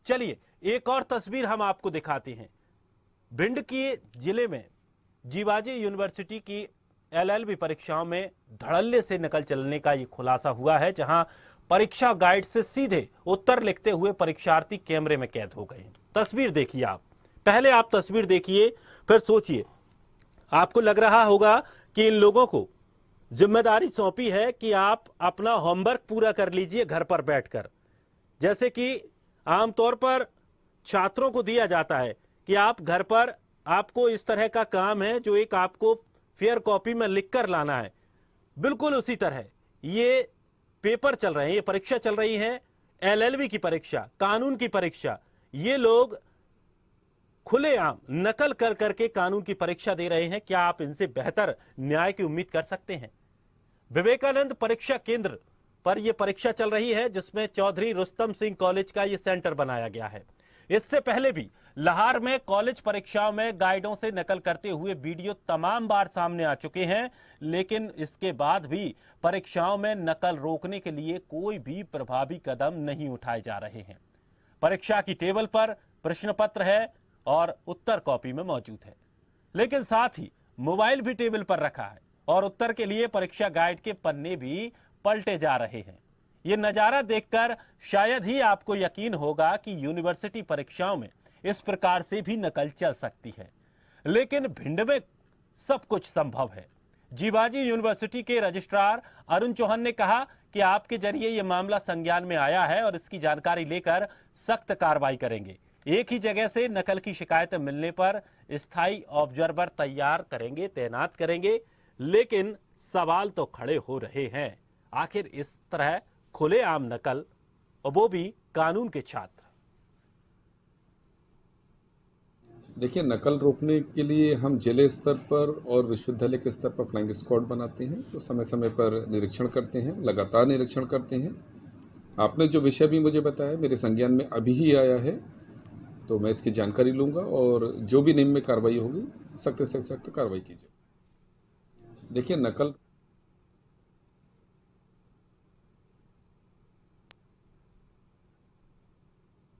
चलिए एक और तस्वीर हम आपको दिखाते हैं। भिंड के जिले में जीवाजी यूनिवर्सिटी की एलएलबी परीक्षाओं में धड़ल्ले से नकल चलने का ये खुलासा हुआ है, जहां परीक्षा गाइड से सीधे उत्तर लिखते हुए परीक्षार्थी कैमरे में कैद हो गए हैं। तस्वीर देखिए आप, पहले आप तस्वीर देखिए फिर सोचिए। आपको लग रहा होगा कि इन लोगों को जिम्मेदारी सौंपी है कि आप अपना होमवर्क पूरा कर लीजिए घर पर बैठकर, जैसे कि आमतौर पर छात्रों को दिया जाता है कि आप घर पर आपको इस तरह का काम है जो एक आपको फेयर कॉपी में लिखकर लाना है। बिल्कुल उसी तरह ये पेपर चल रहे हैं, ये परीक्षा चल रही है, एलएलबी की परीक्षा, कानून की परीक्षा। ये लोग खुलेआम नकल कर करके कानून की परीक्षा दे रहे हैं। क्या आप इनसे बेहतर न्याय की उम्मीद कर सकते हैं? विवेकानंद परीक्षा केंद्र पर यह परीक्षा चल रही है, जिसमें चौधरी रुस्तम सिंह कॉलेज का यह सेंटर बनाया गया है। इससे पहले भी लाहौर में कॉलेज परीक्षाओं में गाइडों से नकल करते हुए वीडियो तमाम बार सामने आ चुके हैं, लेकिन इसके बाद भी परीक्षाओं में नकल रोकने के लिए कोई भी प्रभावी कदम नहीं उठाए जा रहे हैं। परीक्षा की टेबल पर प्रश्न पत्र है और उत्तर कॉपी में मौजूद है, लेकिन साथ ही मोबाइल भी टेबल पर रखा है और उत्तर के लिए परीक्षा गाइड के पन्ने भी पलटे जा रहे हैं। ये नजारा देखकर शायद ही आपको यकीन होगा कि यूनिवर्सिटी परीक्षाओं में इस प्रकार से भी नकल चल सकती है, लेकिन भिंड में सब कुछ संभव है। जीवाजी यूनिवर्सिटी के रजिस्ट्रार अरुण चौहान ने कहा कि आपके जरिए यह मामला संज्ञान में आया है और इसकी जानकारी लेकर सख्त कार्रवाई करेंगे। एक ही जगह से नकल की शिकायत मिलने पर स्थायी ऑब्जर्वर तैयार करेंगे, तैनात करेंगे। लेकिन सवाल तो खड़े हो रहे हैं, आखिर इस तरह खुलेआम नकल, और वो भी कानून के छात्र। देखिए, नकल रोकने के लिए हम जिले स्तर पर और विश्वविद्यालय के स्तर पर फ्लाइंग स्क्वाड बनाते हैं, तो समय समय पर निरीक्षण करते हैं, लगातार निरीक्षण करते हैं। आपने जो विषय भी मुझे बताया मेरे संज्ञान में अभी ही आया है, तो मैं इसकी जानकारी लूंगा और जो भी नियम में कार्रवाई होगी सख्त से सख्त कार्रवाई कीजिए। देखिए, नकल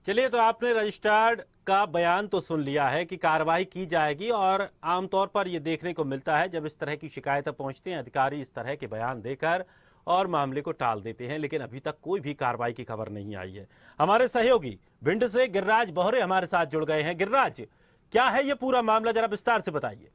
चलिए, तो आपने रजिस्ट्रार का बयान तो सुन लिया है कि कार्रवाई की जाएगी, और आमतौर पर यह देखने को मिलता है जब इस तरह की शिकायतें पहुंचती हैं, अधिकारी इस तरह के बयान देकर और मामले को टाल देते हैं, लेकिन अभी तक कोई भी कार्रवाई की खबर नहीं आई है। हमारे सहयोगी भिंड से गिरिराज बोहरे हमारे साथ जुड़ गए हैं। गिरिराज, क्या है ये पूरा मामला, जरा विस्तार से बताइए।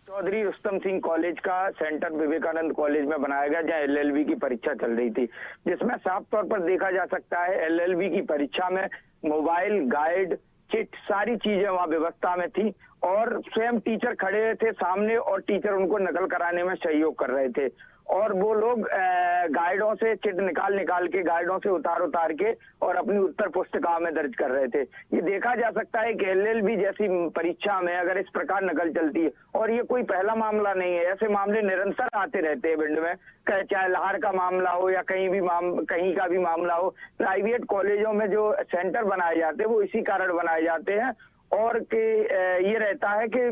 चौधरी रुस्तम सिंह कॉलेज का सेंटर विवेकानंद कॉलेज में बनाया गया, जहां एलएलबी की परीक्षा चल रही थी, जिसमें साफ तौर पर देखा जा सकता है एलएलबी की परीक्षा में मोबाइल, गाइड, चिट, सारी चीजें वहां व्यवस्था में थी और स्वयं टीचर खड़े थे सामने और टीचर उनको नकल कराने में सहयोग कर रहे थे। और वो लोग गाइडों से चिट निकाल के गाइडों से उतार के और अपनी उत्तर पुस्तिकाओं में दर्ज कर रहे थे। ये देखा जा सकता है कि एलएलबी जैसी परीक्षा में अगर इस प्रकार नकल चलती है, और ये कोई पहला मामला नहीं है, ऐसे मामले निरंतर आते रहते हैं भिंड में, चाहे लाहौर का मामला हो या कहीं का भी मामला हो। प्राइवेट कॉलेजों में जो सेंटर बनाए जाते हैं वो इसी कारण बनाए जाते हैं, और कि ये रहता है कि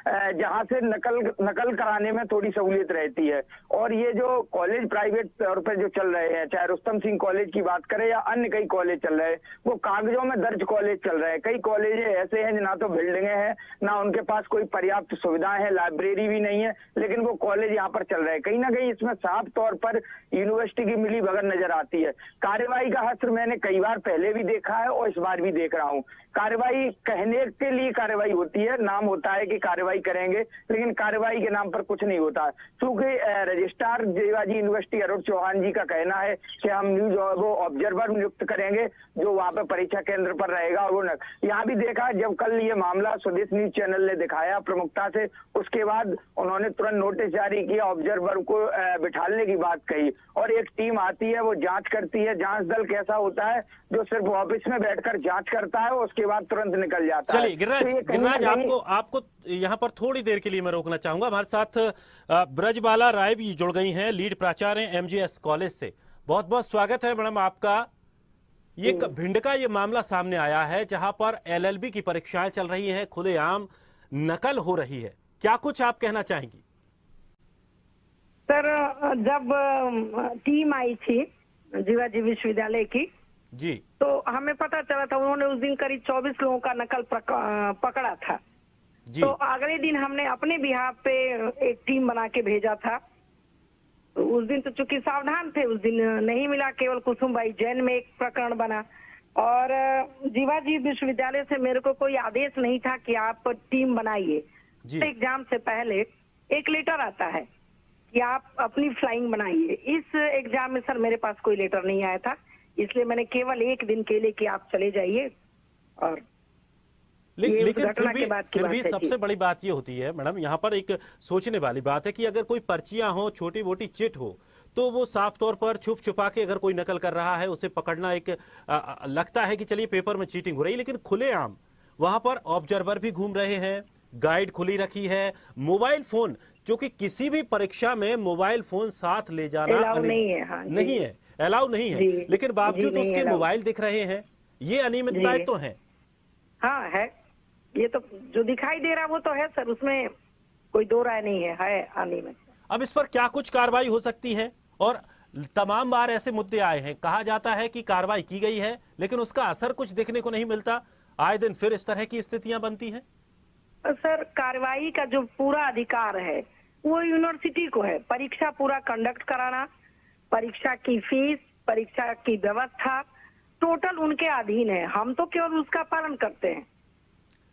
जहां से नकल कराने में थोड़ी सहूलियत रहती है। और ये जो कॉलेज प्राइवेट तौर पर जो चल रहे हैं, चाहे रुस्तम सिंह कॉलेज की बात करें या अन्य कई कॉलेज चल रहे हैं, वो कागजों में दर्ज कॉलेज चल रहे हैं। कई कॉलेज ऐसे हैं ना तो बिल्डिंगें हैं, ना उनके पास कोई पर्याप्त सुविधाएं हैं, लाइब्रेरी भी नहीं है, लेकिन वो कॉलेज यहाँ पर चल रहे हैं। कहीं ना कहीं इसमें साफ तौर पर यूनिवर्सिटी की मिली भगत नजर आती है। कार्रवाई का हस्त्र मैंने कई बार पहले भी देखा है और इस बार भी देख रहा हूँ। कार्रवाई कहने के लिए कार्रवाई होती है, नाम होता है कि कार्रवाई करेंगे, लेकिन कार्रवाई के नाम पर कुछ नहीं होता। क्योंकि रजिस्ट्रार जीवाजी यूनिवर्सिटी अरुण चौहान जी का कहना है कि हम न्यूज वो ऑब्जर्वर नियुक्त करेंगे जो वहां पर परीक्षा केंद्र पर रहेगा। और वो यहाँ भी देखा, जब कल ये मामला स्वदेश न्यूज चैनल ने दिखाया प्रमुखता से, उसके बाद उन्होंने तुरंत नोटिस जारी किया, ऑब्जर्वर को बिठाने की बात कही और एक टीम आती है, वो जांच करती है। जांच दल कैसा होता है, जो सिर्फ ऑफिस में बैठकर जांच करता है, उसके बाद तुरंत निकल जाता है। चलिए गिरिराज, आपको यहाँ पर थोड़ी देर के लिए मैं रोकना चाहूंगा। हमारे साथ ब्रजबाला राय भी जुड़ गई हैं, लीड प्राचार्य एमजीएस कॉलेज से। बहुत बहुत स्वागत है मैडम आपका। ये भिंड का ये मामला सामने आया है जहां पर एलएलबी की परीक्षाएं चल रही हैं, खुलेआम नकल हो रही है, क्या कुछ आप कहना चाहेंगी? सर, जब टीम आई थी जीवाजी विश्वविद्यालय की, जी तो हमें पता चला था उन्होंने उस दिन करीब 24 लोगों का नकल पकड़ा था। जी तो अगले दिन हमने अपने बिहाफ पे एक टीम बना के भेजा था। तो उस दिन तो चूंकि सावधान थे, उस दिन नहीं मिला, केवल कुसुमबाई जैन में एक प्रकरण बना। और जीवाजी विश्वविद्यालय से मेरे को कोई आदेश नहीं था कि आप टीम बनाइए। जी एग्जाम से पहले एक लेटर आता है कि आप अपनी फ्लाइंग बनाइए। इस एग्जाम में सर मेरे पास कोई लेटर नहीं आया था, इसलिए मैंने केवल एक दिन के लिए कि आप चले जाइए। और ये उस लेकिन घटना के बाद की फिर बात भी है जी। सबसे बड़ी बात ये होती है मैडम, यहाँ पर एक सोचने वाली बात है कि अगर कोई पर्चियां हो, छोटी मोटी चिट हो, तो वो साफ तौर पर छुप छुपा के अगर कोई नकल कर रहा है उसे पकड़ना एक लगता है कि चलिए पेपर में चीटिंग हो रही है। लेकिन खुलेआम वहां पर ऑब्जर्वर भी घूम रहे हैं, गाइड खुली रखी है, मोबाइल फोन, जो कि किसी भी परीक्षा में मोबाइल फोन साथ ले जाना अलाउ नहीं है। हाँ जी। नहीं है, अलाउ नहीं है, जी लेकिन जी बावजूद नहीं उसके अलाउ। मोबाइल दिख रहे हैं। ये अनियमितताएं जी तो हैं। हाँ है, ये तो जो दिखाई दे रहा वो तो है सर, उसमें कोई दो राय नहीं है अनियमित। अब इस पर क्या कुछ कार्रवाई हो सकती है? और तमाम बार ऐसे मुद्दे आए हैं, कहा जाता है कि कार्रवाई की गई है लेकिन उसका असर कुछ देखने को नहीं मिलता, आए दिन फिर इस तरह की स्थितियां बनती हैं। सर कार्रवाई का जो पूरा अधिकार है वो यूनिवर्सिटी को है। परीक्षा पूरा कंडक्ट कराना, परीक्षा की फीस, परीक्षा की व्यवस्था टोटल उनके अधीन है। हम तो केवल उसका पालन करते हैं।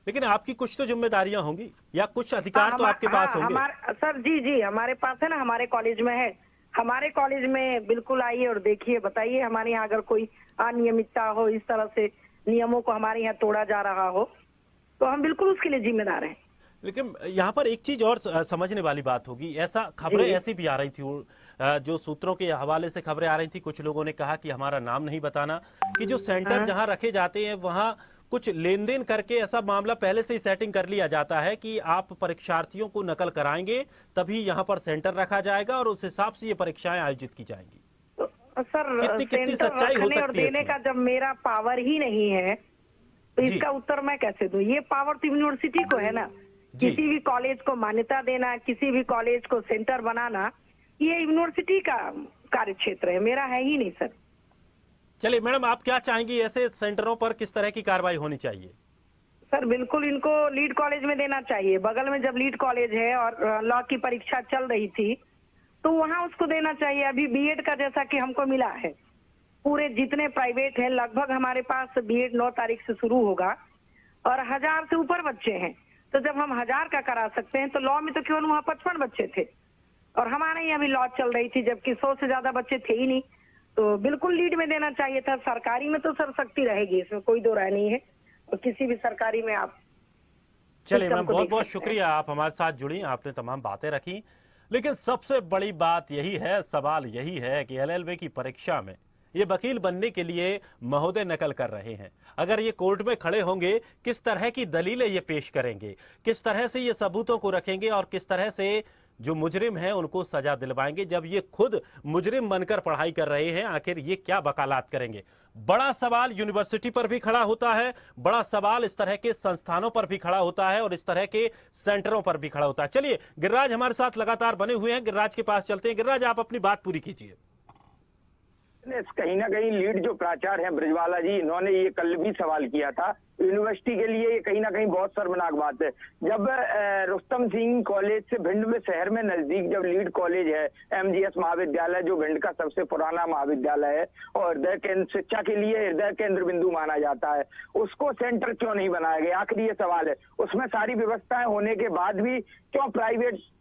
लेकिन आपकी कुछ तो जिम्मेदारियां होंगी या कुछ अधिकार तो आपके पास होंगे। सर जी जी हमारे पास है ना, हमारे कॉलेज में है। हमारे कॉलेज में बिल्कुल आइए और देखिए, बताइए हमारे यहाँ अगर कोई अनियमितता हो, इस तरह से नियमों को हमारे यहाँ तोड़ा जा रहा हो, तो हम बिल्कुल उसके लिए जिम्मेदार हैं। लेकिन यहाँ पर एक चीज और समझने वाली बात होगी, ऐसा खबरें जी। ऐसी भी आ रही थी, जो सूत्रों के हवाले से खबरें आ रही थी, कुछ लोगों ने कहा कि हमारा नाम नहीं बताना, कि जो सेंटर जहां रखे जाते हैं वहां कुछ लेन देन करके ऐसा मामला पहले से ही सेटिंग कर लिया जाता है कि आप परीक्षार्थियों को नकल कराएंगे तभी यहाँ पर सेंटर रखा जाएगा और उस हिसाब से ये परीक्षाएं आयोजित की जाएंगी। तो सर कितनी सेंटर सच्चाई हो रखने और सकती है देने इसमें? का जब मेरा पावर ही नहीं है तो जी। इसका उत्तर मैं कैसे दूं? ये पावर तो यूनिवर्सिटी को है ना। जी। किसी भी कॉलेज को मान्यता देना, किसी भी कॉलेज को सेंटर बनाना, ये यूनिवर्सिटी का कार्य क्षेत्र है, मेरा है ही नहीं सर। चलिए मैडम, आप क्या चाहेंगी, ऐसे सेंटरों पर किस तरह की कार्रवाई होनी चाहिए? सर बिल्कुल इनको लीड कॉलेज में देना चाहिए। बगल में जब लीड कॉलेज है और लॉ की परीक्षा चल रही थी तो वहां उसको देना चाहिए। अभी बीएड का जैसा कि हमको मिला है, पूरे जितने प्राइवेट हैं लगभग हमारे पास बीएड 9 तारीख से शुरू होगा और 1000 से ऊपर बच्चे हैं। तो जब हम 1000 का करा सकते हैं तो लॉ में तो केवल वहाँ 55 बच्चे थे और हमारे यहाँ भी लॉ चल रही थी जबकि 100 से ज्यादा बच्चे थे ही नहीं। तो बिल्कुल लीड में देना चाहिए था। सरकारी में तो सर सख्ती रहेगी, इसमें कोई दो राय नहीं है। और किसी भी सरकारी में आप चलिए मैम, सिस्टम को बहुत देख बहुत सकते शुक्रिया, आप हमारे साथ जुड़ी, आपने तमाम बातें रखी। लेकिन सबसे बड़ी बात यही है, सवाल यही है कि एलएलबी की परीक्षा में ये वकील बनने के लिए महोदय नकल कर रहे हैं। अगर ये कोर्ट में खड़े होंगे, किस तरह की दलीलें ये पेश करेंगे, किस तरह से ये सबूतों को रखेंगे और किस तरह से जो मुजरिम हैं उनको सजा दिलवाएंगे, जब ये खुद मुजरिम बनकर पढ़ाई कर रहे हैं, आखिर ये क्या वकालत करेंगे? बड़ा सवाल यूनिवर्सिटी पर भी खड़ा होता है, बड़ा सवाल इस तरह के संस्थानों पर भी खड़ा होता है और इस तरह के सेंटरों पर भी खड़ा होता है। चलिए, गिरिराज हमारे साथ लगातार बने हुए हैं, गिरिराज के पास चलते हैं। गिरिराज, आप अपनी बात पूरी कीजिए। कहीं ना कहीं लीड जो प्राचार्य हैं ब्रजवाला जी, इन्होंने ये कल भी सवाल किया था। यूनिवर्सिटी के लिए ये कहीं ना कहीं बहुत शर्मनाक बात है। जब रुस्तम सिंह कॉलेज से भिंड में शहर में नजदीक जब लीड कॉलेज है एमजीएस महाविद्यालय, जो भिंड का सबसे पुराना महाविद्यालय है और हृदय केंद्र शिक्षा के लिए हृदय केंद्र बिंदु माना जाता है, उसको सेंटर क्यों नहीं बनाया गया? आखिर ये सवाल है। उसमें सारी व्यवस्थाएं होने के बाद भी क्यों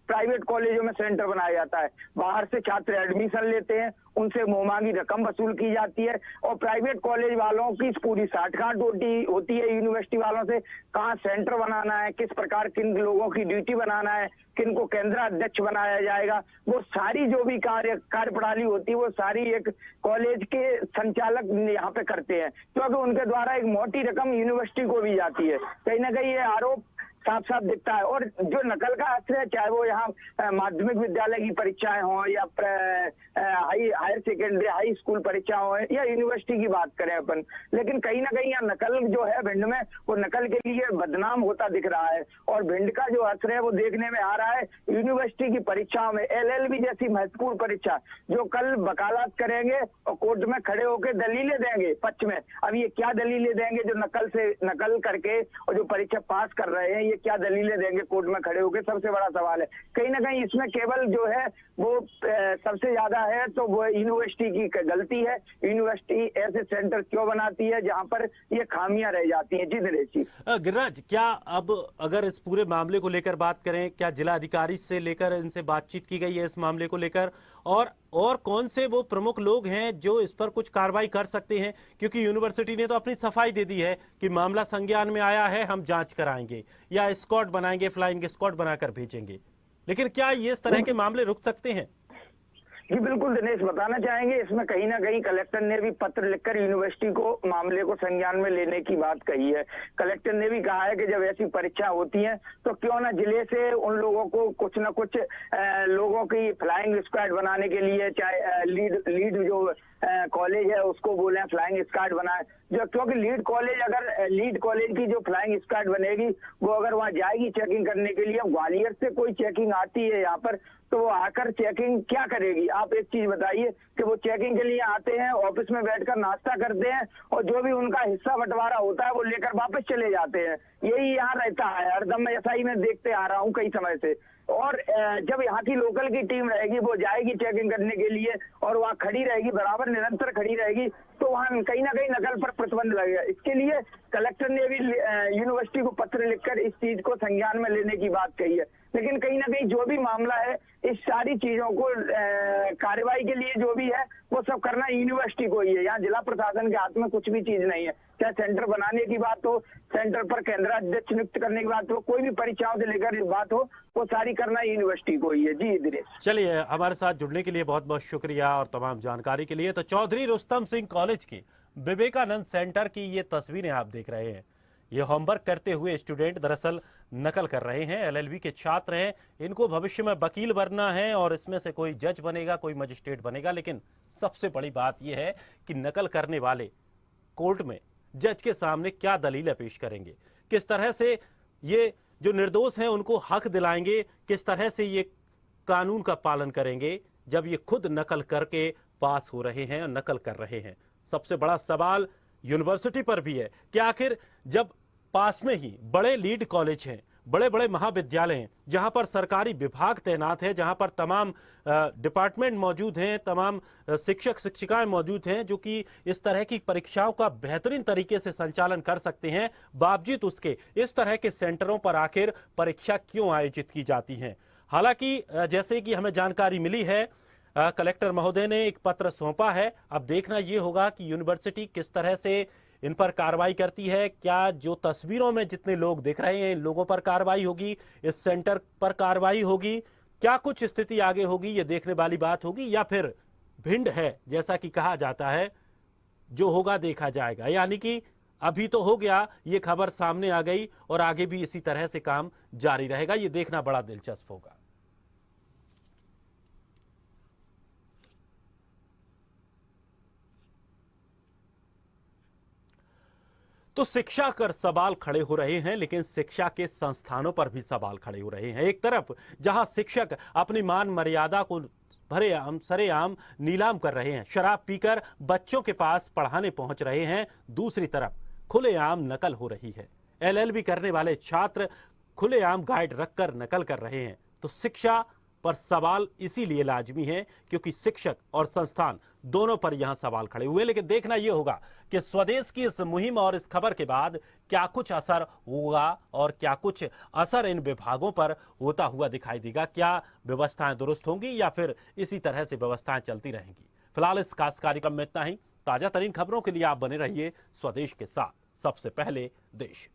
प्राइवेट कॉलेजों में सेंटर बनाया जाता है? बाहर से छात्र एडमिशन लेते हैं, उनसे मुंहमांगी रकम वसूल की जाती है और प्राइवेट कॉलेज वालों की पूरी साठगांठ होती है यूनिवर्सिटी वालों से। कहाँ सेंटर बनाना है, किस प्रकार किन लोगों की ड्यूटी बनाना है, किन को केंद्राध्यक्ष बनाया जाएगा, वो सारी जो भी कार्यप्रणाली होती है वो सारी एक कॉलेज के संचालक यहाँ पे करते हैं, क्योंकि उनके द्वारा एक मोटी रकम यूनिवर्सिटी को भी जाती है। कहीं ना कहीं ये आरोप साफ साफ दिखता है। और जो नकल का असर है, चाहे वो यहाँ माध्यमिक विद्यालय की परीक्षाएं हों या हायर सेकेंडरी हाई स्कूल परीक्षा हो या यूनिवर्सिटी की बात करें अपन, लेकिन कहीं ना कहीं यहाँ नकल जो है भिंड में, वो नकल के लिए बदनाम होता दिख रहा है। और भिंड का जो असर है वो देखने में आ रहा है यूनिवर्सिटी की परीक्षाओं में। LLB जैसी महत्वपूर्ण परीक्षा जो कल वकालत करेंगे और कोर्ट में खड़े होकर दलीलें देंगे पक्ष में, अब ये क्या दलीलें देंगे जो नकल करके और जो परीक्षा पास कर रहे हैं, ये क्या दलीलें देंगे कोर्ट में खड़े होकर, सबसे बड़ा सवाल है। कहीं ना कहीं इसमें केवल जो है वो सबसे ज्यादा है तो वो यूनिवर्सिटी की गलती है। यूनिवर्सिटी ऐसे सेंटर क्यों बनाती है जहां पर ये खामियां रह जाती हैं। जी दिनेश जी। गिरिराज, क्या अब अगर इस पूरे मामले को लेकर बात करें, क्या जिला अधिकारी से लेकर इनसे बातचीत की गई है इस मामले को लेकर, और कौन से वो प्रमुख लोग हैं जो इस पर कुछ कार्रवाई कर सकते हैं? क्योंकि यूनिवर्सिटी ने तो अपनी सफाई दे दी है कि मामला संज्ञान में आया है, हम जांच कराएंगे या स्क्वाड बनाएंगे, फ्लाइंग स्क्वाड बनाकर भेजेंगे, लेकिन क्या ये इस तरह के मामले रुक सकते हैं? जी बिल्कुल दिनेश, बताना चाहेंगे इसमें कहीं ना कहीं कलेक्टर ने भी पत्र लिखकर यूनिवर्सिटी को मामले को संज्ञान में लेने की बात कही है। कलेक्टर ने भी कहा है कि जब ऐसी परीक्षा होती है तो क्यों ना जिले से उन लोगों को कुछ ना कुछ लोगों की फ्लाइंग स्क्वाड बनाने के लिए, चाहे लीड जो कॉलेज है उसको बोले फ्लाइंग स्क्वाड बनाए, जो क्योंकि लीड कॉलेज की जो फ्लाइंग स्क्वाड बनेगी वो अगर वहां जाएगी चेकिंग करने के लिए, ग्वालियर से कोई चेकिंग आती है यहाँ पर तो वो आकर चेकिंग क्या करेगी? आप एक चीज बताइए कि वो चेकिंग के लिए आते हैं, ऑफिस में बैठकर नाश्ता करते हैं और जो भी उनका हिस्सा बंटवारा होता है वो लेकर वापस चले जाते हैं। यही यहाँ रहता है हरदम, ऐसा ही मैं देखते आ रहा हूँ कई समय से। और जब यहाँ की लोकल की टीम रहेगी वो जाएगी चेकिंग करने के लिए और वहाँ खड़ी रहेगी, बराबर निरंतर खड़ी रहेगी, तो वहाँ कहीं ना कहीं नकल पर प्रतिबंध लगेगा। इसके लिए कलेक्टर ने भी यूनिवर्सिटी को पत्र लिखकर इस चीज को संज्ञान में लेने की बात कही है। लेकिन कहीं ना कहीं जो भी मामला है, इस सारी चीजों को कार्रवाई के लिए जो भी है वो सब करना यूनिवर्सिटी को ही है। यहाँ जिला प्रशासन के हाथ में कुछ भी चीज नहीं है। चाहे सेंटर बनाने की बात हो, सेंटर पर केंद्राध्यक्ष नियुक्त करने की बात हो, कोई भी परीक्षाओं से लेकर बात हो, वो सारी करना यूनिवर्सिटी को ही है। जी दिनेश। चलिए, हमारे साथ जुड़ने के लिए बहुत बहुत शुक्रिया और तमाम जानकारी के लिए। तो चौधरी रुस्तम सिंह कॉलेज के विवेकानंद सेंटर की ये तस्वीरें आप देख रहे हैं। ये होमवर्क करते हुए स्टूडेंट दरअसल नकल कर रहे हैं। LLB के छात्र हैं, इनको भविष्य में वकील बनना है और इसमें से कोई जज बनेगा, कोई मजिस्ट्रेट बनेगा। लेकिन सबसे बड़ी बात यह है कि नकल करने वाले कोर्ट में जज के सामने क्या दलीलें पेश करेंगे, किस तरह से ये जो निर्दोष हैं उनको हक दिलाएंगे, किस तरह से ये कानून का पालन करेंगे जब ये खुद नकल करके पास हो रहे हैं और नकल कर रहे हैं। सबसे बड़ा सवाल यूनिवर्सिटी पर भी है कि आखिर जब पास में ही बड़े लीड कॉलेज हैं, बड़े बड़े महाविद्यालय हैं, जहां पर सरकारी विभाग तैनात है, जहां पर तमाम डिपार्टमेंट मौजूद हैं, तमाम शिक्षक शिक्षिकाएं मौजूद हैं जो कि इस तरह की परीक्षाओं का बेहतरीन तरीके से संचालन कर सकते हैं, बावजूद उसके इस तरह के सेंटरों पर आखिर परीक्षा क्यों आयोजित की जाती हैं? हालांकि जैसे कि हमें जानकारी मिली है, कलेक्टर महोदय ने एक पत्र सौंपा है। अब देखना यह होगा कि यूनिवर्सिटी किस तरह से इन पर कार्रवाई करती है। क्या जो तस्वीरों में जितने लोग दिख रहे हैं इन लोगों पर कार्रवाई होगी, इस सेंटर पर कार्रवाई होगी, क्या कुछ स्थिति आगे होगी, ये देखने वाली बात होगी, या फिर भिंड है जैसा कि कहा जाता है, जो होगा देखा जाएगा। यानी कि अभी तो हो गया, ये खबर सामने आ गई और आगे भी इसी तरह से काम जारी रहेगा। ये देखना बड़ा दिलचस्प होगा। तो शिक्षा कर सवाल खड़े हो रहे हैं, लेकिन शिक्षा के संस्थानों पर भी सवाल खड़े हो रहे हैं। एक तरफ जहां शिक्षक अपनी मान मर्यादा को भरेआम सरेआम नीलाम कर रहे हैं, शराब पीकर बच्चों के पास पढ़ाने पहुंच रहे हैं, दूसरी तरफ खुलेआम नकल हो रही है। LLB करने वाले छात्र खुलेआम गाइड रखकर नकल कर रहे हैं। तो शिक्षा पर सवाल इसीलिए लाजमी है क्योंकि शिक्षक और संस्थान दोनों पर यहां सवाल खड़े हुए। लेकिन देखना यह होगा कि स्वदेश की इस मुहिम और इस खबर के बाद क्या कुछ असर होगा और क्या कुछ असर इन विभागों पर होता हुआ दिखाई देगा। क्या व्यवस्थाएं दुरुस्त होंगी या फिर इसी तरह से व्यवस्थाएं चलती रहेंगी। फिलहाल इस खास कार्यक्रम में इतना ही। ताजा तरीन खबरों के लिए आप बने रहिए स्वदेश के साथ। सबसे पहले देश।